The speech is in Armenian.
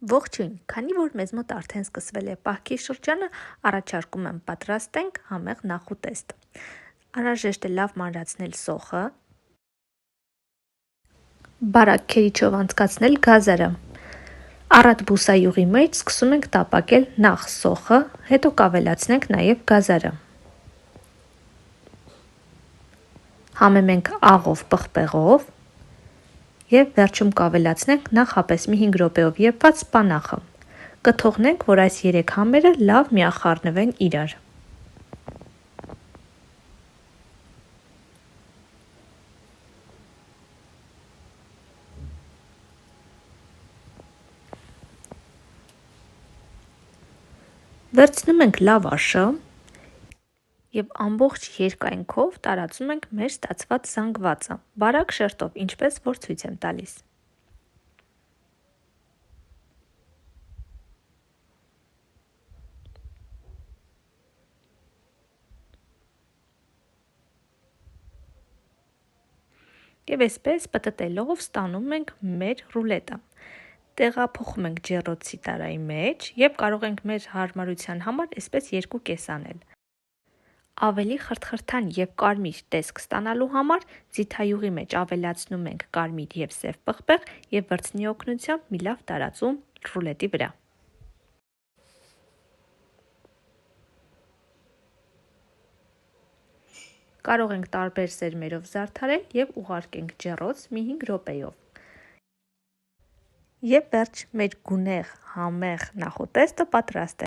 Ողջույն, քանի որ մեզ մոտ արդեն սկսվել է պահքի շրջանը, առաջարկում եմ պատրաստենք համեղ նախուտեստ։ Անհրաժեշտ է լավ մանրացնել սոխը, բարակ քերիչով անցկացնել գազերը։ Առատ բուսայուղի մեջ սկսում ենք տապակել նախ սոխը, հետո կավելացնենք նաև գազերը։ Համեմենք աղով պղպեղով և վերջում կավելացնենք նախապես մի 5 րոպեով եփված սպանախը։ Կթողնենք, որ այս 3 համերը լավ միախառնվեն իրար։ Վերցնում ենք լավաշը և ամբողջ երկայնքով տարածում ենք մեր ստացված զանգվածը, բարակ շերտով, ինչպես որ ցույց եմ տալիս։ Եվ այսպես պտտելով ստանում ենք մեր ռուլետը։ Տեղափոխում ենք ջեռոցի տարայի մեջ և կարող ենք մեր հարմարության համար այսպես 2 կես անել։ Ավելի խրթխրթան և կարմիր տեսք ստանալու համար ձիթայուղի մեջ ավելացնում ենք կարմիր և սև պղպեղ և վրձնի օգնությամբ մի լավ տարածում ռուլետի վրա։ Կարող ենք տարբեր սերմերով զարդարել և ուղարկենք ջեռոց մի 5 րոպեով։ Եվ վերջ, մեր գունեղ համեղ նախուտեստը պատրաստ է։